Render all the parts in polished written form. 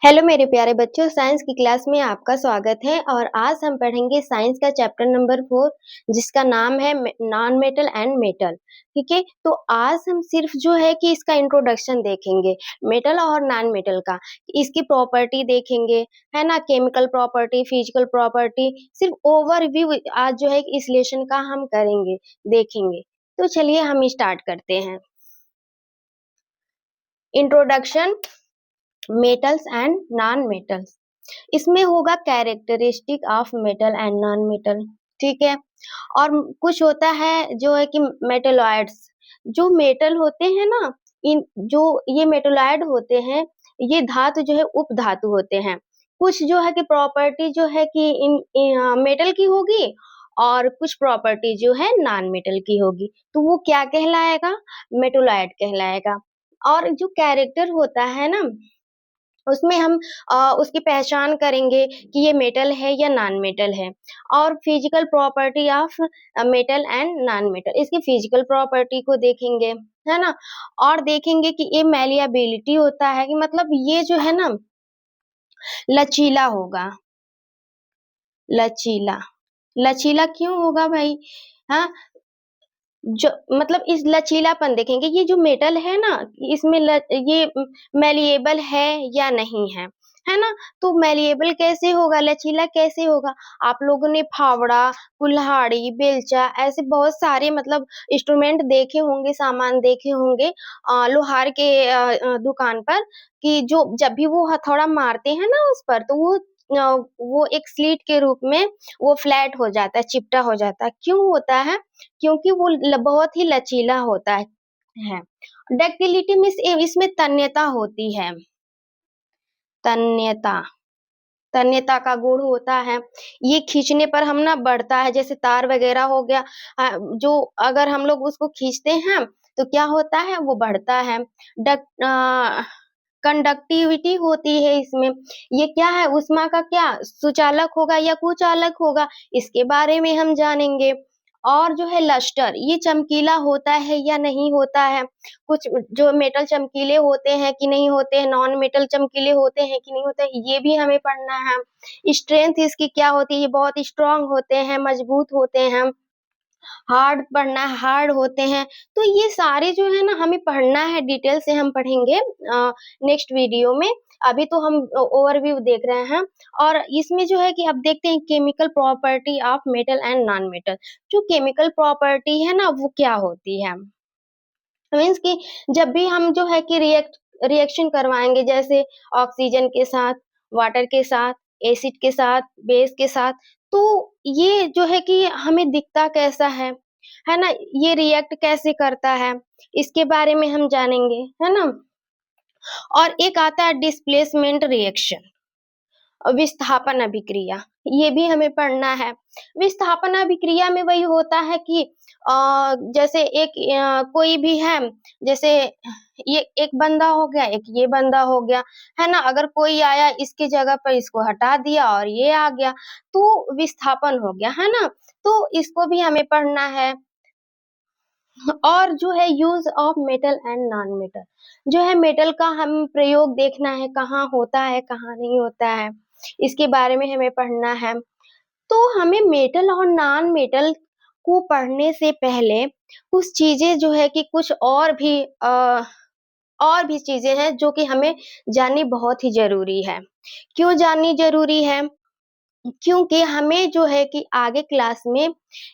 Hello मेरे प्यारे बच्चों, साइंस की क्लास में आपका स्वागत है। और आज हम पढ़ेंगे साइंस का चैप्टर नंबर 4, जिसका नाम है नॉन मेटल एंड मेटल। ठीक है, तो आज हम सिर्फ जो है कि इसका इंट्रोडक्शन देखेंगे, मेटल और नॉन मेटल का। इसकी प्रॉपर्टी देखेंगे, है ना, केमिकल प्रॉपर्टी, फिजिकल प्रॉपर्टी, सिर्फ ओवरव्यू आज जो है इस लेसन का हम करेंगे, देखेंगे। तो चलिए हम स्टार्ट करते हैं। Introduction, metals and non metals. इसमें होगा characteristic of metal and non metal. ठीक है, और कुछ होता है जो है कि मेटलॉइड्स। जो मेटल होते हैं ना, इन जो ये मेटलॉइड होते हैं, ये धातु जो है उप धातु होते हैं। कुछ जो है कि प्रॉपर्टी जो है कि इन मेटल की होगी, और कुछ प्रॉपर्टी जो है नॉन मेटल की होगी, तो वो क्या कहलाएगा? मेटलॉइड कहलाएगा। और जो कैरेक्टर होता है ना, उसमें हम उसकी पहचान करेंगे कि ये मेटल है या नॉन मेटल है। और physical property of metal and non metal, इसकी फिजिकल प्रॉपर्टी को देखेंगे, है ना। और देखेंगे कि ये मैलिएबिलिटी होता है, कि मतलब ये जो है ना लचीला होगा। लचीला, लचीला क्यों होगा भाई? हाँ, जो मतलब इस लचीलापन देखेंगे, ये जो मेटल है ना, इसमें ये मैलिएबल है या नहीं है, है ना। तो मैलिएबल कैसे होगा, लचीला कैसे होगा? आप लोगों ने फावड़ा, कुल्हाड़ी, बेलचा, ऐसे बहुत सारे मतलब इंस्ट्रूमेंट देखे होंगे, सामान देखे होंगे लोहार के दुकान पर, कि जो जब भी वो हथौड़ा मारते हैं ना उस पर, तो वो एक स्लीट के रूप में वो फ्लैट हो जाता है, चिपटा हो जाता है। क्यों होता है? क्योंकि वो बहुत ही लचीला होता है। डक्टिलिटी मीन्स इसमें तन्यता होती है। तन्यता, तन्यता का गुण होता है। ये खींचने पर हम ना बढ़ता है, जैसे तार वगैरह हो गया, जो अगर हम लोग उसको खींचते हैं तो क्या होता है, वो बढ़ता है। डक कंडक्टिविटी होती है इसमें। ये क्या है, ऊष्मा का क्या सुचालक होगा या कुचालक होगा, इसके बारे में हम जानेंगे। और जो है लस्टर, ये चमकीला होता है या नहीं होता है। कुछ जो मेटल चमकीले होते हैं कि नहीं होते हैं, नॉन मेटल चमकीले होते हैं कि नहीं होते हैं, ये भी हमें पढ़ना है। स्ट्रेंथ इसकी क्या होती है, ये बहुत स्ट्रांग होते हैं, मजबूत होते हैं। हार्ड पढ़ना है, हार्ड होते हैं। तो ये सारे जो है ना हमें पढ़ना है, डिटेल से हम पढ़ेंगे नेक्स्ट वीडियो में। अभी तो हम ओवरव्यू देख रहे हैं। और इसमें जो है कि अब देखते हैं chemical property of metal and non metal. जो केमिकल प्रॉपर्टी है ना, वो क्या होती है? मीन्स कि जब भी हम जो है कि रिएक्शन करवाएंगे, जैसे ऑक्सीजन के साथ, वाटर के साथ, एसिड के साथ, बेस के साथ, तो ये जो है कि हमें दिखता कैसा है ना, ये रिएक्ट कैसे करता है, इसके बारे में हम जानेंगे, है ना। और एक आता है डिस्प्लेसमेंट रिएक्शन, विस्थापन अभिक्रिया, ये भी हमें पढ़ना है। विस्थापन अभिक्रिया में वही होता है कि जैसे एक कोई भी है, जैसे ये एक बंदा हो गया, एक ये बंदा हो गया, है ना। अगर कोई आया इसकी जगह पर, इसको हटा दिया और ये आ गया, तो विस्थापन हो गया, है ना। तो इसको भी हमें पढ़ना है। और जो है use of metal and non metal, जो है मेटल का हम प्रयोग देखना है, कहाँ होता है कहाँ नहीं होता है, इसके बारे में हमें पढ़ना है। तो हमें मेटल और नॉन मेटल को पढ़ने से पहले कुछ चीजें जो है कि कुछ और भी चीजें हैं जो कि हमें जाननी बहुत ही जरूरी है। क्यों जाननी जरूरी है? क्योंकि हमें जो है कि आगे क्लास में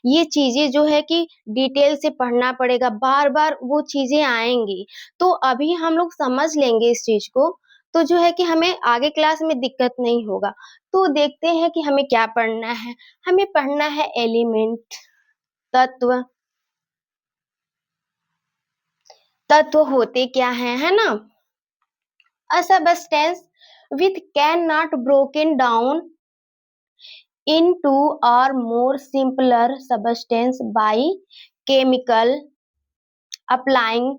ये चीजें जो है कि डिटेल से पढ़ना पड़ेगा, बार-बार वो चीजें आएँगी। तो अभी हम लोग समझ लेंगे इस चीज को, तो जो है कि हमें आगे क्लास में दिक्कत नहीं होगा। तो देखते हैं कि हमें क्या पढ़ना है। हमें पढ़ना है एलिमेंट, तत्व। तत्व होते क्या हैं, है ना? A substance which cannot broken down into or more simpler substance by chemical applying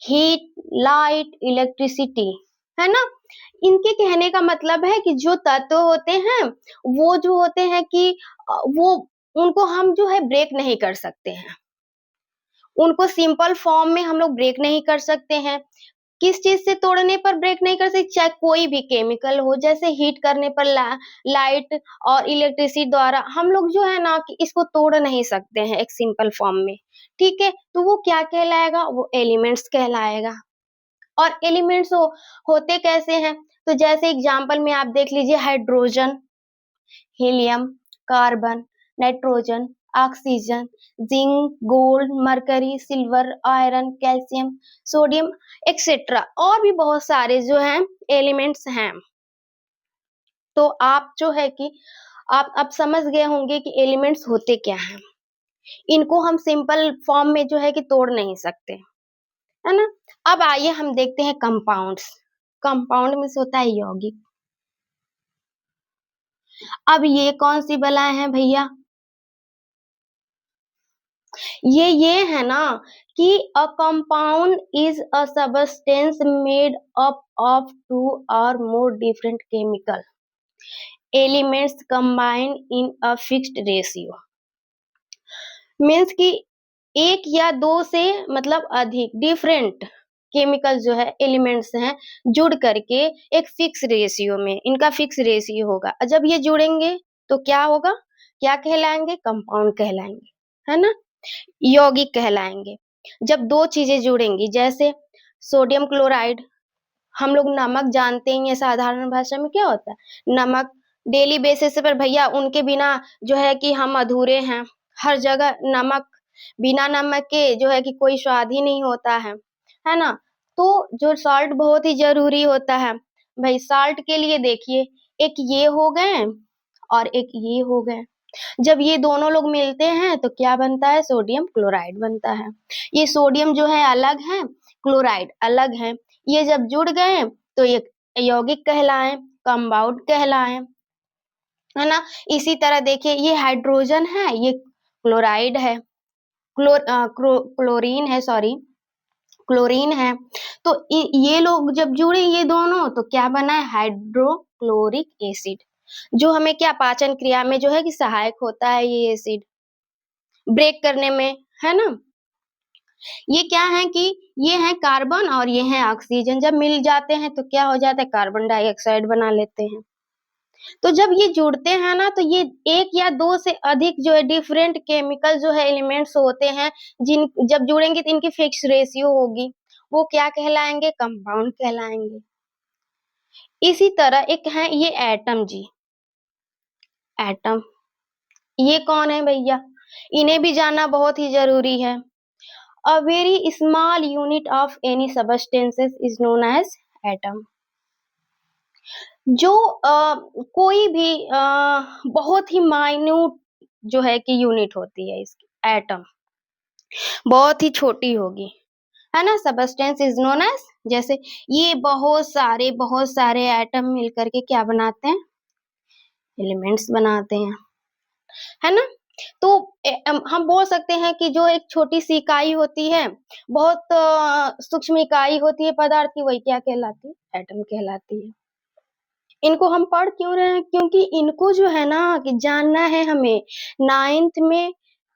heat, light, electricity, है ना। इनके कहने का मतलब है कि जो तत्व होते हैं, वो जो होते हैं कि वो उनको हम जो है ब्रेक नहीं कर सकते हैं। उनको सिंपल फॉर्म में हम लोग ब्रेक नहीं कर सकते हैं। किस चीज से तोड़ने पर ब्रेक नहीं कर सकते, चाहे कोई भी केमिकल हो, जैसे हीट करने पर लाइट और इलेक्ट्रिसिटी द्वारा हम लोग जो है ना कि इसको तोड़ नहीं सकते हैं एक सिंपल फॉर्म में। ठीक है, तो वो क्या कहलाएगा, वो एलिमेंट्स कहलाएगा। और एलिमेंट्स होते कैसे हैं, तो जैसे एग्जांपल में आप देख लीजिए, hydrogen, helium, carbon, nitrogen, oxygen, zinc, gold, mercury, silver, iron, calcium, sodium etcetera, और भी बहुत सारे जो हैं एलिमेंट्स हैं। तो आप जो है कि आप अब समझ गए होंगे कि एलिमेंट्स होते क्या हैं। इनको हम सिंपल फॉर्म में जो है कि तोड़ नहीं सकते, है ना। अब आइए हम देखते हैं कंपाउंड्स। कंपाउंड में से होता है यौगिक। अब ये कौन सी बलाएं हैं भैया, ये है ना कि a compound is a substance made up of two और more different chemical elements combine in a fixed ratio. Means कि एक या दो से मतलब अधिक डिफरेंट केमिकल जो है एलिमेंट्स हैं, जुड़ करके एक फिक्स रेशियो में, इनका फिक्स रेशियो होगा। जब ये जुड़ेंगे तो क्या होगा, क्या कहलाएंगे, कंपाउंड कहलाएंगे, है ना, यौगिक कहलाएंगे। जब दो चीजें जुड़ेंगी, जैसे सोडियम क्लोराइड, हम लोग नमक जानते ही हैं, साधारण भाषा में क्या होता है नमक, डेली बेसिस पर भैया उनके बिना जो है कि हम अधूरे हैं। हर जगह नमक, बिना नमक के जो है कि कोई स्वाद ही नहीं होता है ना। तो जो सॉल्ट बहुत ही जरूरी होता है भाई। सॉल्ट के लिए देखिए, एक ये हो गए और एक ये हो गए। जब ये दोनों लोग मिलते हैं तो क्या बनता है, सोडियम क्लोराइड बनता है। ये सोडियम जो है अलग है, क्लोराइड अलग है, ये जब जुड़ गए तो ये यौगिक कहलाए, कंपाउंड कहलाए, है ना। इसी तरह देखिए, ये हाइड्रोजन है, ये क्लोराइड है, क्लोरीन है, सॉरी क्लोरीन है। तो ये लोग जब जुड़े ये दोनों तो क्या बना है, हाइड्रोक्लोरिक एसिड, जो हमें क्या पाचन क्रिया में जो है कि सहायक होता है ये एसिड, ब्रेक करने में, है ना। ये क्या है कि ये है कार्बन और ये है ऑक्सीजन, जब मिल जाते हैं तो क्या हो जाता है, कार्बन डाइऑक्साइड बना लेते हैं। तो जब ये जुड़ते हैं ना तो ये एक या दो से अधिक जो है डिफरेंट केमिकल जो है एलिमेंट्स होते हैं, जिन जब जुड़ेंगे तो इनकी फिक्स रेशियो होगी, वो क्या कहलाएंगे, कंपाउंड कहलाएंगे। इसी तरह एक है ये एटम जी, एटम, ये कौन है भैया, इन्हें भी जानना बहुत ही जरूरी है। A very small unit of any substances is known as atom. जो कोई भी बहुत ही माइन्यूट जो है कि यूनिट होती है इसकी, एटम बहुत ही छोटी होगी, है ना। सबस्टेंस इज नोन एज, जैसे ये बहुत सारे एटम मिलकर के क्या बनाते हैं, एलिमेंट्स बनाते हैं, है ना। तो हम बोल सकते हैं कि जो एक छोटी सी इकाई होती है, बहुत सूक्ष्म इकाई होती है पदार्थ की, वही क्या कहलाती है, एटम कहलाती है। इनको हम पढ़ क्यों रहे हैं, क्योंकि इनको जो है ना कि जानना है हमें, नाइन्थ में,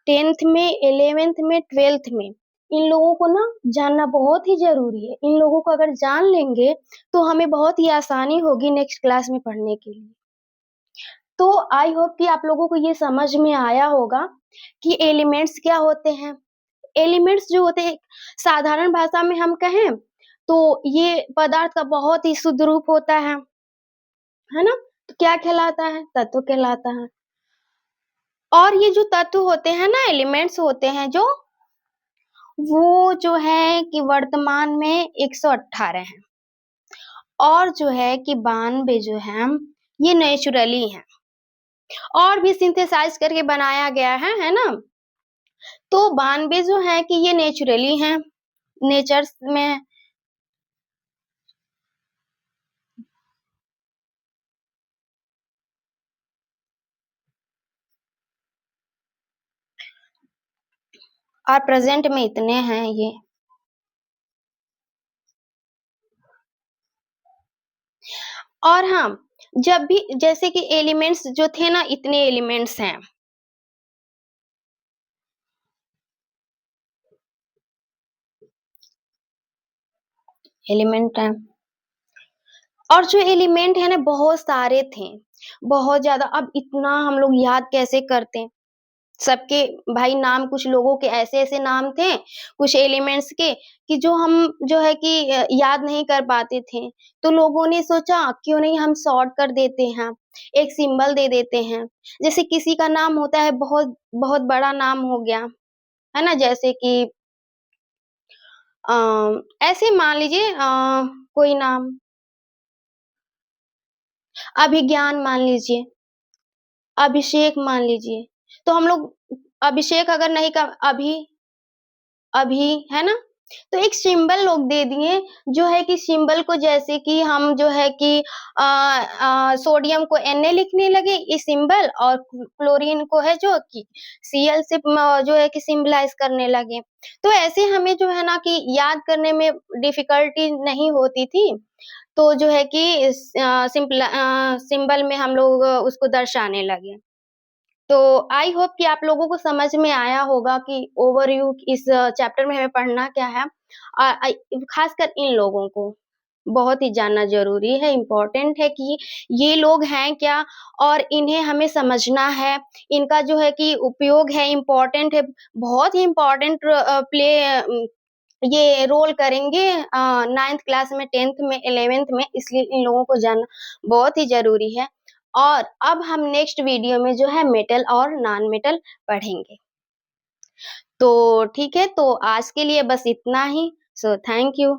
टेंथ में, 11th में, 12th में, इन लोगों को ना जानना बहुत ही जरूरी है। इन लोगों को अगर जान लेंगे तो हमें बहुत ही आसानी होगी नेक्स्ट क्लास में पढ़ने के लिए। तो आई होप कि आप लोगों को ये समझ में आया होगा कि एलिमेंट्स क्या होते हैं। एलिमेंट्स जो होते हैं, साधारण भाषा में हम कहें तो ये पदार्थ का बहुत ही शुद्ध रूप होता है ना। तो क्या कहलाता है, तत्व कहलाता है। और ये जो तत्व होते हैं ना, एलिमेंट्स होते हैं जो, वो जो है कि वर्तमान में 118 हैं, और जो है कि 92 जो है ये नेचुरली हैं, और भी सिंथेसाइज करके बनाया गया है ना। तो 92 जो है कि ये नेचुरली हैं, नेचर में। और प्रेजेंट में इतने हैं ये। और हाँ, जब भी जैसे कि एलिमेंट्स जो थे ना, इतने एलिमेंट्स हैं, एलिमेंट है। और जो एलिमेंट है ना बहुत सारे थे, बहुत ज़्यादा। अब इतना हम लोग याद कैसे करते हैं? सबके भाई नाम, कुछ लोगों के ऐसे-ऐसे नाम थे, कुछ एलिमेंट्स के कि जो हम जो है कि याद नहीं कर पाते थे। तो लोगों ने सोचा क्यों नहीं हम शॉर्ट कर देते हैं, एक सिंबल दे देते हैं। जैसे किसी का नाम होता है बहुत बहुत बड़ा नाम हो गया, है ना? जैसे कि अ, ऐसे मान लीजिए कोई नाम अभिज्ञान मान लीजिए, अभिषेक मान लीजिए। तो हम लोग अभिषेक अगर नहीं का अभी, है ना? तो एक सिंबल लोग दे दिए, जो है कि सिंबल को जैसे कि हम जो है कि सोडियम को Na लिखने लगे ये सिंबल, और क्लोरीन को है जो कि Cl से जो है कि सिम्बलाइज़ करने लगे। तो ऐसे हमें जो है ना कि याद करने में डिफ़िकल्टी नहीं होती थी, तो जो है कि सिंबल में हम लोग उसको दर्शाने लगे। तो आई होप कि आप लोगों को समझ में आया होगा कि ओवरव्यू इस चैप्टर में हमें पढ़ना क्या है। खासकर इन लोगों को बहुत ही जानना ज़रूरी है, इम्पोर्टेंट है कि ये लोग हैं क्या और इन्हें हमें समझना है। इनका जो है कि उपयोग है, इम्पोर्टेंट है, बहुत ही इम्पोर्टेंट ये रोल करेंगे 9th क्लास में, 10th में, 11th में, इसलिए इन लोगों को जानना बहुत ही ज़रूरी है। और अब हम नेक्स्ट वीडियो में जो है मेटल और नॉन मेटल पढ़ेंगे। तो ठीक है, तो आज के लिए बस इतना ही। So thank you.